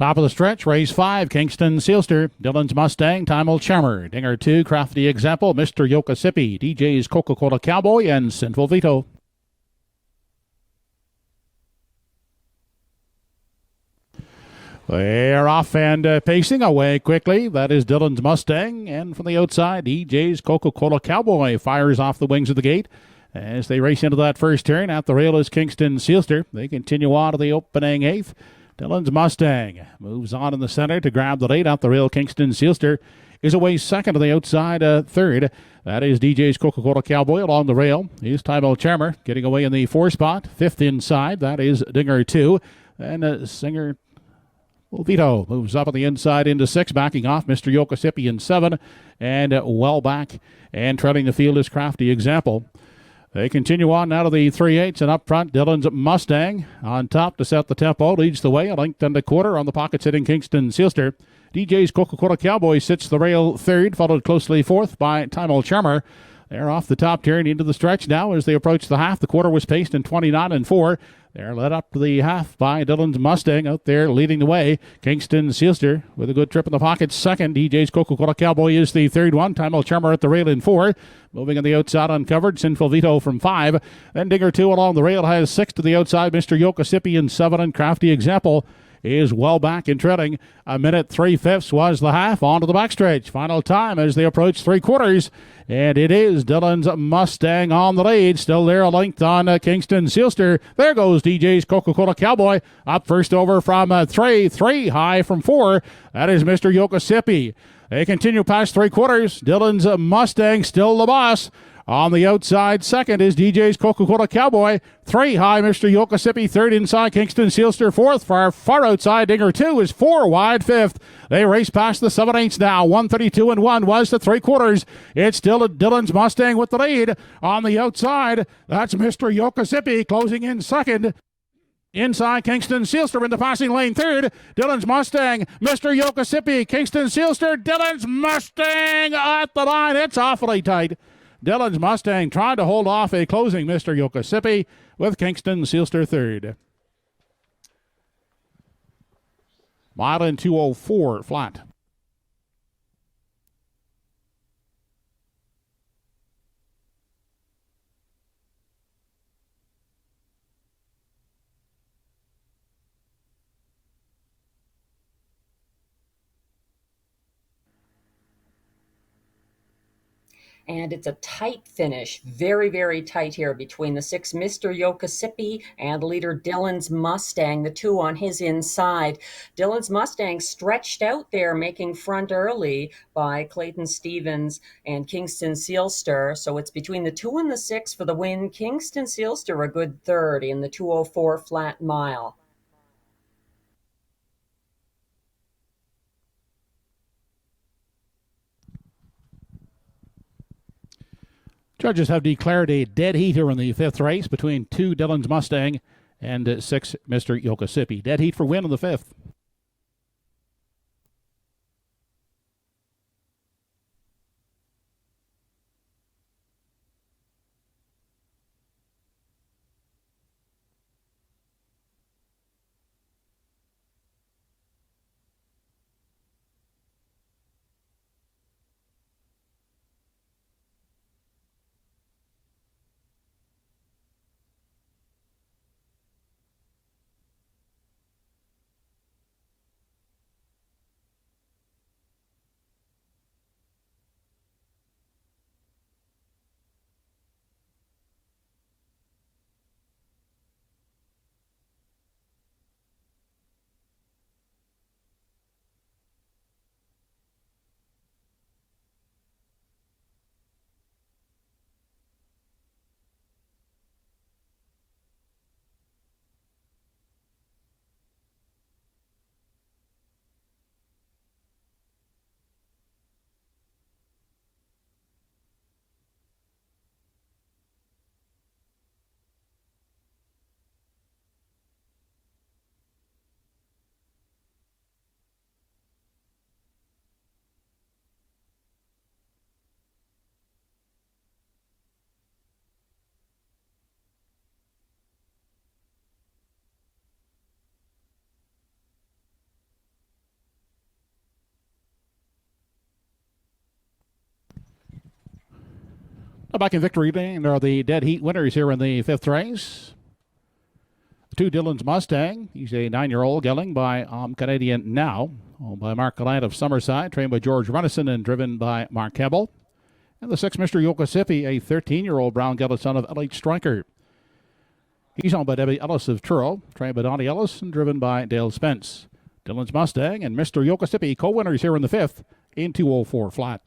Top of the stretch, race 5, Kingston Sealster, Dylan's Mustang, Time Old Charmer, Dinger 2, Crafty Example, Mr. Yokasipi, DJ's Coca-Cola Cowboy, and Sinful Vito. They're off and pacing away quickly. That is Dylan's Mustang. And from the outside, DJ's Coca-Cola Cowboy fires off the wings of the gate. As they race into that first turn, at the rail is Kingston Sealster. They continue on to the opening 8th. Dylan's Mustang moves on in the center to grab the lead. Out the rail, Kingston Sealster is away second to the outside third. That is DJ's Coca-Cola Cowboy along the rail. Here's Time Old Charmer getting away in the 4 spot. 5th inside, that is Dinger 2. And Singer Vito moves up on the inside into 6, backing off Mr. Yokasipi in 7. And well back and trailing the field is Crafty Example. They continue on now to the 3/8, and up front, Dylan's Mustang on top to set the tempo, leads the way, a length and a quarter on the pocket sitting Kingston Sealster. DJ's Coca-Cola Cowboy sits the rail 3rd, followed closely 4th by Time Old Charmer. They're off the top turn into the stretch now as they approach the half. The quarter was paced in 29 4. They're led up to the half by Dylan's Mustang out there leading the way. Kingston Sealster with a good trip in the pocket. 2nd, DJ's Coca-Cola Cowboy is the 3rd one. Time Old Charmer at the rail in 4. Moving on the outside uncovered, Sinful Vito from 5. Then Dinger 2 along the rail has 6 to the outside. Mr. Yokasipi in 7, and Crafty Example is well back in treading. 1 3/5 was the half. On to the backstretch. Final time as they approach 3/4. And it is Dylan's Mustang on the lead. Still there, a length on Kingston Sealster. There goes DJ's Coca-Cola Cowboy. Up first over from 3 high from 4. That is Mr. Yokasipi. They continue past 3/4. Dylan's Mustang still the boss. On the outside, 2nd is DJ's Coca-Cola Cowboy. 3 high, Mr. Yokasipi. 3rd inside, Kingston Sealster. 4th, far outside, Dinger 2 is 4 wide. 5th. They race past the 7/8 now. 1:32 and 1 was the 3/4. It's still Dylan's Mustang with the lead. On the outside, that's Mr. Yokasipi closing in 2nd. Inside, Kingston Sealster in the passing lane 3rd. Dylan's Mustang, Mr. Yokasipi, Kingston Sealster, Dylan's Mustang at the line. It's awfully tight. Dylan's Mustang trying to hold off a closing Mr. Yokasipi with Kingston Sealster 3rd. Mile in 2:04 flat. And it's a tight finish, very, very tight here between the 6, Mr. Yokasipi, and leader Dylan's Mustang, the 2 on his inside. Dylan's Mustang stretched out there, making front early by Clayton Stevens and Kingston Sealster. So it's between the 2 and the 6 for the win. Kingston Sealster a good 3rd in the 2:04 flat mile. Judges have declared a dead heater in the 5th race between 2 Dylan's Mustang and 6 Mr. Yokasipi. Dead heat for win in the 5th. Back in victory lane are the dead heat winners here in the fifth race. To Dylan's Mustang. He's a 9-year-old gelding by Canadian Now, owned by Mark Gallant of Summerside, trained by George Runnison and driven by Mark Kebbell. And the 6 Mr. Yokosipi, a 13-year-old brown gelding son of LH Stryker. He's owned by Debbie Ellis of Truro, trained by Donnie Ellis and driven by Dale Spence. Dylan's Mustang and Mr. Yokosipi co-winners here in the fifth in 2:04 flat.